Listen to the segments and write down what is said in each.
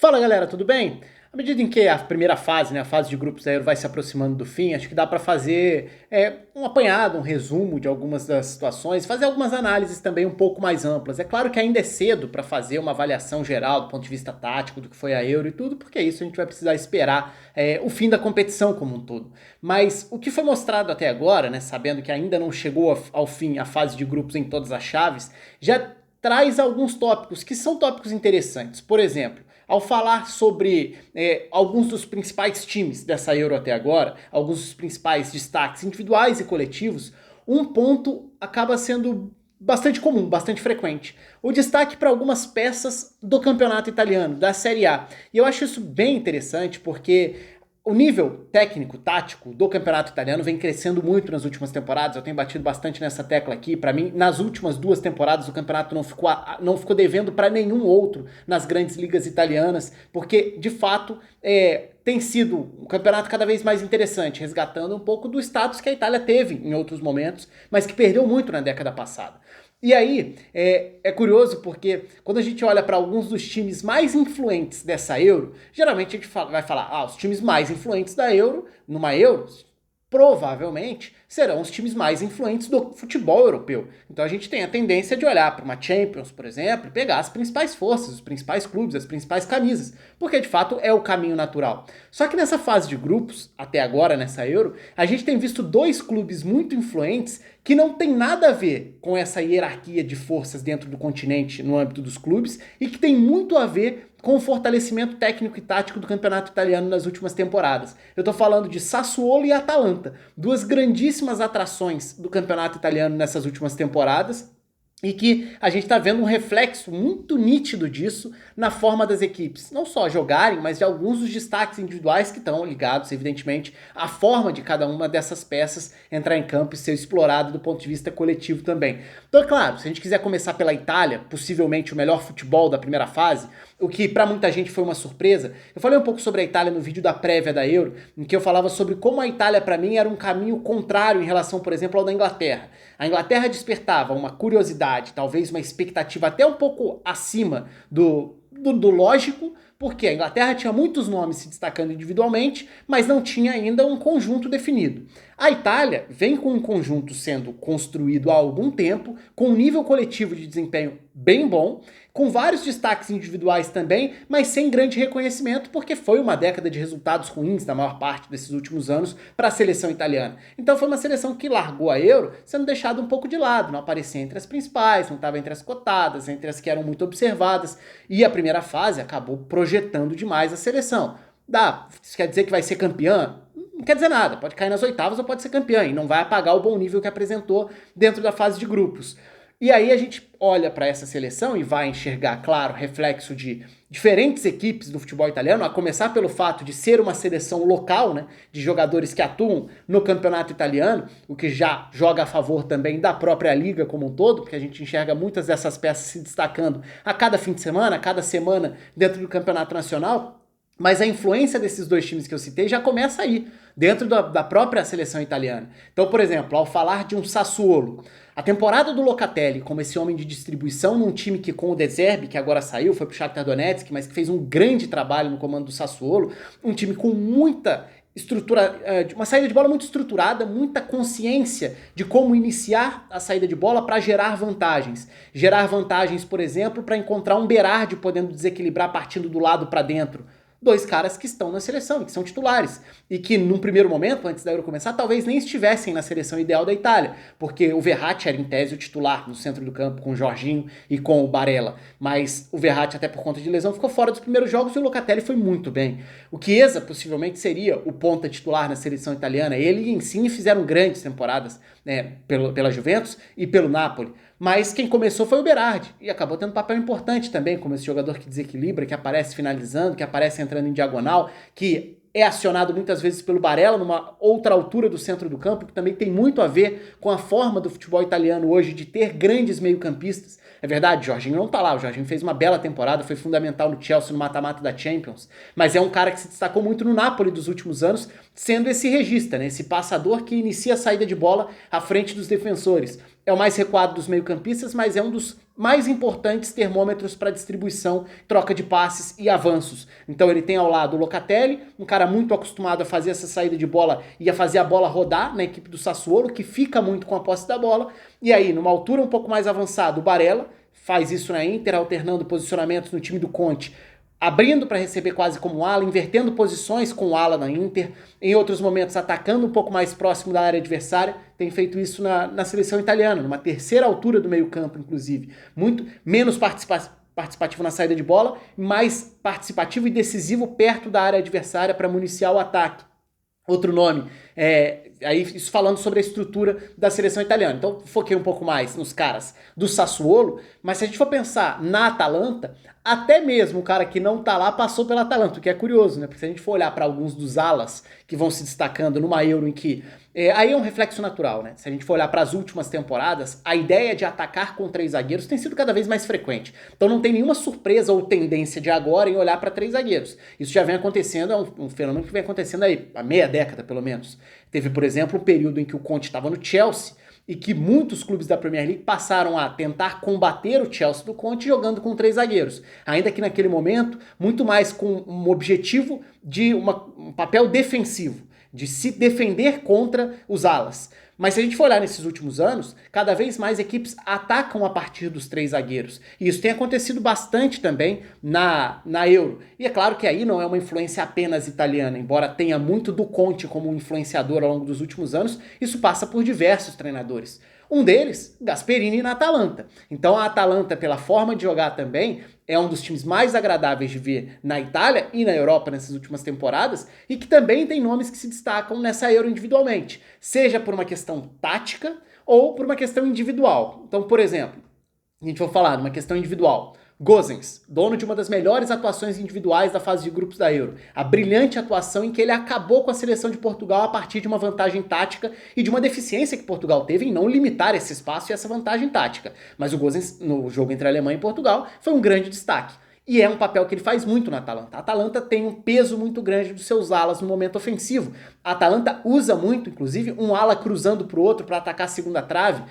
Fala galera, tudo bem? À medida em que a primeira fase, né, a fase de grupos da Euro vai se aproximando do fim, acho que dá para fazer um apanhado, um resumo de algumas das situações, fazer algumas análises também um pouco mais amplas. É claro que ainda é cedo para fazer uma avaliação geral do ponto de vista tático do que foi a Euro e tudo, porque isso a gente vai precisar esperar o fim da competição como um todo. Mas o que foi mostrado até agora, né, sabendo que ainda não chegou ao fim a fase de grupos em todas as chaves, já traz alguns tópicos que são tópicos interessantes. Por exemplo, ao falar sobre alguns dos principais times dessa Euro até agora, alguns dos principais destaques individuais e coletivos, um ponto acaba sendo bastante comum, bastante frequente. O destaque para algumas peças do campeonato italiano, da Série A. E eu acho isso bem interessante porque o nível técnico, tático do campeonato italiano vem crescendo muito nas últimas temporadas. Eu tenho batido bastante nessa tecla aqui. Para mim, nas últimas duas temporadas, o campeonato não ficou devendo para nenhum outro nas grandes ligas italianas, porque de fato tem sido um campeonato cada vez mais interessante, resgatando um pouco do status que a Itália teve em outros momentos, mas que perdeu muito na década passada. E aí, é curioso porque quando a gente olha para alguns dos times mais influentes dessa Euro, geralmente a gente vai falar, os times mais influentes da Euro, numa Euro, provavelmente serão os times mais influentes do futebol europeu. Então a gente tem a tendência de olhar para uma Champions, por exemplo, e pegar as principais forças, os principais clubes, as principais camisas, porque de fato é o caminho natural. Só que nessa fase de grupos, até agora nessa Euro, a gente tem visto dois clubes muito influentes que não tem nada a ver com essa hierarquia de forças dentro do continente no âmbito dos clubes e que tem muito a ver com o fortalecimento técnico e tático do campeonato italiano nas últimas temporadas. Eu tô falando de Sassuolo e Atalanta, duas grandíssimas atrações do campeonato italiano nessas últimas temporadas, e que a gente está vendo um reflexo muito nítido disso na forma das equipes, não só jogarem, mas de alguns dos destaques individuais que estão ligados, evidentemente, à forma de cada uma dessas peças entrar em campo e ser explorado do ponto de vista coletivo também. Então, é claro, se a gente quiser começar pela Itália, possivelmente o melhor futebol da primeira fase, o que para muita gente foi uma surpresa. Eu falei um pouco sobre a Itália no vídeo da prévia da Euro, em que eu falava sobre como a Itália para mim era um caminho contrário em relação, por exemplo, ao da Inglaterra. A Inglaterra despertava uma curiosidade, talvez uma expectativa até um pouco acima do lógico, porque a Inglaterra tinha muitos nomes se destacando individualmente, mas não tinha ainda um conjunto definido. A Itália vem com um conjunto sendo construído há algum tempo, com um nível coletivo de desempenho bem bom, com vários destaques individuais também, mas sem grande reconhecimento, porque foi uma década de resultados ruins na maior parte desses últimos anos para a seleção italiana. Então foi uma seleção que largou a Euro sendo deixada um pouco de lado, não aparecia entre as principais, não estava entre as cotadas, entre as que eram muito observadas, e a primeira fase acabou projetando demais a seleção. Isso quer dizer que vai ser campeã? Não quer dizer nada, pode cair nas oitavas ou pode ser campeã, e não vai apagar o bom nível que apresentou dentro da fase de grupos. E aí a gente olha para essa seleção e vai enxergar, claro, reflexo de diferentes equipes do futebol italiano, a começar pelo fato de ser uma seleção local, né, de jogadores que atuam no campeonato italiano, o que já joga a favor também da própria liga como um todo, porque a gente enxerga muitas dessas peças se destacando a cada fim de semana, a cada semana dentro do campeonato nacional. Mas a influência desses dois times que eu citei já começa aí, dentro da própria seleção italiana. Então, por exemplo, ao falar de um Sassuolo, a temporada do Locatelli como esse homem de distribuição num time que com o De Zerbi, que agora saiu, foi pro Shakhtar Donetsk, mas que fez um grande trabalho no comando do Sassuolo, um time com muita estrutura, uma saída de bola muito estruturada, muita consciência de como iniciar a saída de bola para gerar vantagens. Gerar vantagens, por exemplo, para encontrar um Berardi podendo desequilibrar partindo do lado para dentro. Dois caras que estão na seleção, que são titulares, e que num primeiro momento, antes da Euro começar, talvez nem estivessem na seleção ideal da Itália, porque o Verratti era em tese o titular no centro do campo com o Jorginho e com o Barella, mas o Verratti, até por conta de lesão, ficou fora dos primeiros jogos e o Locatelli foi muito bem. O Chiesa possivelmente seria o ponta titular na seleção italiana, ele e Insigne fizeram grandes temporadas, né, pela Juventus e pelo Napoli. Mas quem começou foi o Berardi, e acabou tendo um papel importante também, como esse jogador que desequilibra, que aparece finalizando, que aparece entrando em diagonal, que é acionado muitas vezes pelo Barella numa outra altura do centro do campo, que também tem muito a ver com a forma do futebol italiano hoje de ter grandes meio-campistas. É verdade, Jorginho não tá lá, o Jorginho fez uma bela temporada, foi fundamental no Chelsea no mata-mata da Champions, mas é um cara que se destacou muito no Napoli dos últimos anos, sendo esse regista, né, esse passador que inicia a saída de bola à frente dos defensores. é o mais recuado dos meio-campistas, mas é um dos mais importantes termômetros para distribuição, troca de passes e avanços. Então ele tem ao lado o Locatelli, um cara muito acostumado a fazer essa saída de bola e a fazer a bola rodar na equipe do Sassuolo, que fica muito com a posse da bola. E aí, numa altura um pouco mais avançada, o Barella faz isso na Inter, alternando posicionamentos no time do Conte, abrindo para receber quase como ala, invertendo posições com o ala na Inter, em outros momentos atacando um pouco mais próximo da área adversária, tem feito isso na seleção italiana, numa terceira altura do meio campo, inclusive, muito menos participativo na saída de bola, mais participativo e decisivo perto da área adversária para municiar o ataque. Outro nome, aí isso falando sobre a estrutura da seleção italiana. Então foquei um pouco mais nos caras do Sassuolo, mas se a gente for pensar na Atalanta, até mesmo o cara que não tá lá passou pela Atalanta, o que é curioso, né? Porque se a gente for olhar para alguns dos alas que vão se destacando numa Euro em que... aí é um reflexo natural, né? Se a gente for olhar para as últimas temporadas, a ideia de atacar com 3 zagueiros tem sido cada vez mais frequente. Então não tem nenhuma surpresa ou tendência de agora em olhar para 3 zagueiros. Isso já vem acontecendo, é um fenômeno que vem acontecendo aí há meia década, pelo menos. Teve, por exemplo, um período em que o Conte estava no Chelsea e que muitos clubes da Premier League passaram a tentar combater o Chelsea do Conte jogando com 3 zagueiros. Ainda que naquele momento, muito mais com um objetivo de um papel defensivo, de se defender contra os alas. Mas se a gente for olhar nesses últimos anos, cada vez mais equipes atacam a partir dos 3 zagueiros. E isso tem acontecido bastante também na Euro. E é claro que aí não é uma influência apenas italiana, embora tenha muito do Conte como um influenciador ao longo dos últimos anos, isso passa por diversos treinadores. Um deles, Gasperini na Atalanta. Então a Atalanta, pela forma de jogar também, é um dos times mais agradáveis de ver na Itália e na Europa nessas últimas temporadas e que também tem nomes que se destacam nessa Euro individualmente, seja por uma questão tática ou por uma questão individual. Então, por exemplo, a gente vai falar de uma questão individual. Gosens, dono de uma das melhores atuações individuais da fase de grupos da Euro. A brilhante atuação em que ele acabou com a seleção de Portugal a partir de uma vantagem tática e de uma deficiência que Portugal teve em não limitar esse espaço e essa vantagem tática. Mas o Gosens, no jogo entre a Alemanha e Portugal, foi um grande destaque. E é um papel que ele faz muito na Atalanta. A Atalanta tem um peso muito grande dos seus alas no momento ofensivo. A Atalanta usa muito, inclusive, um ala cruzando para o outro para atacar a segunda trave,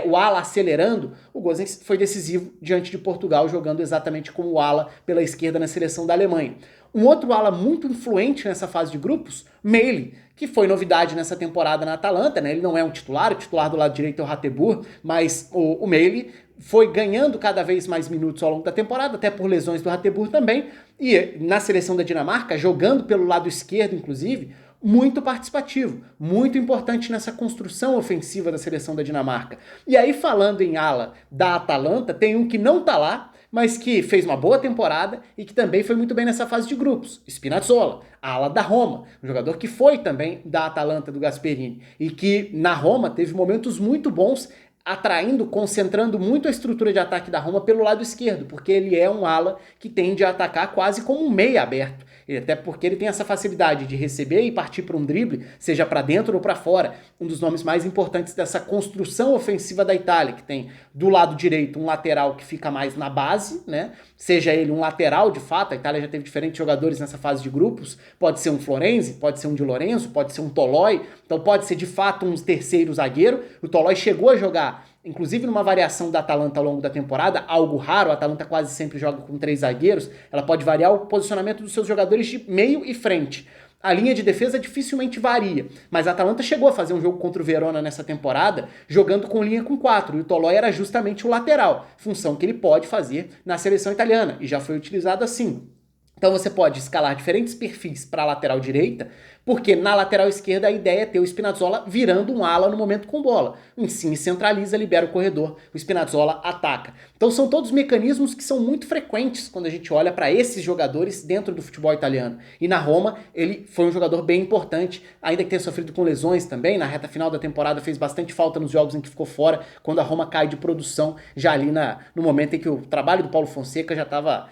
o ala acelerando. O Gosens foi decisivo diante de Portugal, jogando exatamente como o ala pela esquerda na seleção da Alemanha. Um outro ala muito influente nessa fase de grupos, Meili, que foi novidade nessa temporada na Atalanta, né? Ele não é um titular, o titular do lado direito é o Hateboer, mas o Meili foi ganhando cada vez mais minutos ao longo da temporada, até por lesões do Hateboer também, e na seleção da Dinamarca, jogando pelo lado esquerdo, inclusive, muito participativo, muito importante nessa construção ofensiva da seleção da Dinamarca. E aí, falando em ala da Atalanta, tem um que não tá lá, mas que fez uma boa temporada e que também foi muito bem nessa fase de grupos, Spinazzola, a ala da Roma, um jogador que foi também da Atalanta, do Gasperini, e que na Roma teve momentos muito bons, atraindo, concentrando muito a estrutura de ataque da Roma pelo lado esquerdo, porque ele é um ala que tende a atacar quase como um meia aberto, até porque ele tem essa facilidade de receber e partir para um drible, seja para dentro ou para fora. Um dos nomes mais importantes dessa construção ofensiva da Itália, que tem do lado direito um lateral que fica mais na base, né? Seja ele um lateral de fato, a Itália já teve diferentes jogadores nessa fase de grupos, pode ser um Florenzi, pode ser um Di Lorenzo, pode ser um Toloi, então pode ser de fato um terceiro zagueiro. O Toloi chegou a jogar, inclusive numa variação da Atalanta ao longo da temporada, algo raro, a Atalanta quase sempre joga com 3 zagueiros, ela pode variar o posicionamento dos seus jogadores de meio e frente. A linha de defesa dificilmente varia, mas a Atalanta chegou a fazer um jogo contra o Verona nessa temporada, jogando com linha com 4, e o Toloi era justamente o lateral, função que ele pode fazer na seleção italiana, e já foi utilizado assim. Então você pode escalar diferentes perfis para a lateral direita, porque na lateral esquerda a ideia é ter o Spinazzola virando um ala no momento com bola. O Insigne centraliza, libera o corredor, o Spinazzola ataca. Então são todos mecanismos que são muito frequentes quando a gente olha para esses jogadores dentro do futebol italiano. E na Roma ele foi um jogador bem importante, ainda que tenha sofrido com lesões também, na reta final da temporada fez bastante falta nos jogos em que ficou fora, quando a Roma cai de produção, já ali no momento em que o trabalho do Paulo Fonseca já estava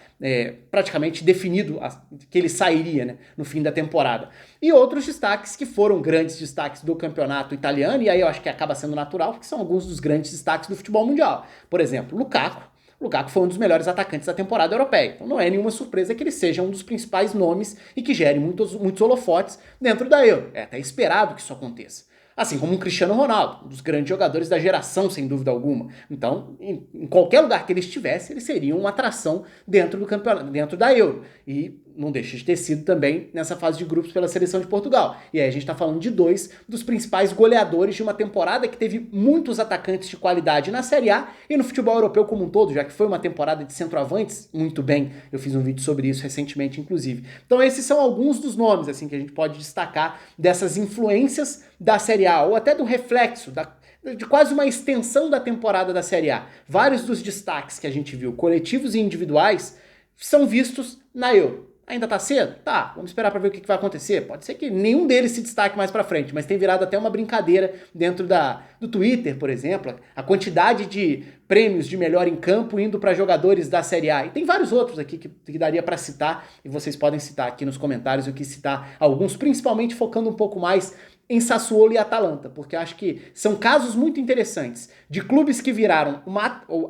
praticamente definido que ele sairia, né, no fim da temporada. E outros destaques que foram grandes destaques do campeonato italiano, e aí eu acho que acaba sendo natural, porque são alguns dos grandes destaques do futebol mundial. Por exemplo, Lukaku. Lukaku foi um dos melhores atacantes da temporada europeia, então não é nenhuma surpresa que ele seja um dos principais nomes e que gere muitos holofotes dentro da Euro. É até esperado que isso aconteça. Assim como um Cristiano Ronaldo, um dos grandes jogadores da geração, sem dúvida alguma. Então, em qualquer lugar que ele estivesse, ele seria uma atração dentro do campeonato, dentro da Euro. E não deixa de ter sido também nessa fase de grupos pela seleção de Portugal. E aí a gente está falando de dois dos principais goleadores de uma temporada que teve muitos atacantes de qualidade na Série A e no futebol europeu como um todo, já que foi uma temporada de centroavantes muito bem. Eu fiz um vídeo sobre isso recentemente, inclusive. Então esses são alguns dos nomes assim que a gente pode destacar dessas influências da Série A, ou até do reflexo, de quase uma extensão da temporada da Série A. Vários dos destaques que a gente viu, coletivos e individuais, são vistos na Euro. Ainda tá cedo? Tá, vamos esperar para ver o que vai acontecer. Pode ser que nenhum deles se destaque mais para frente, mas tem virado até uma brincadeira dentro do Twitter, por exemplo, a quantidade de prêmios de melhor em campo indo para jogadores da Série A. E tem vários outros aqui que daria para citar, e vocês podem citar aqui nos comentários, eu quis citar alguns, principalmente focando um pouco mais em Sassuolo e Atalanta, porque acho que são casos muito interessantes de clubes que viraram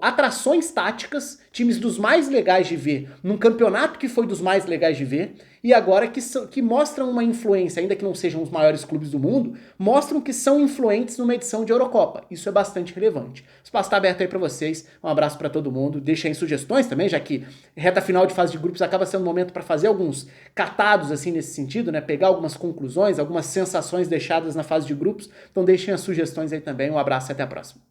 atrações táticas, times dos mais legais de ver, num campeonato que foi dos mais legais de ver, e agora que mostram uma influência, ainda que não sejam os maiores clubes do mundo, mostram que são influentes numa edição de Eurocopa. Isso é bastante relevante. O espaço está aberto aí para vocês, um abraço para todo mundo, deixem aí sugestões também, já que reta final de fase de grupos acaba sendo um momento para fazer alguns catados assim nesse sentido, né? Pegar algumas conclusões, algumas sensações deixadas na fase de grupos, então deixem as sugestões aí também, um abraço e até a próxima.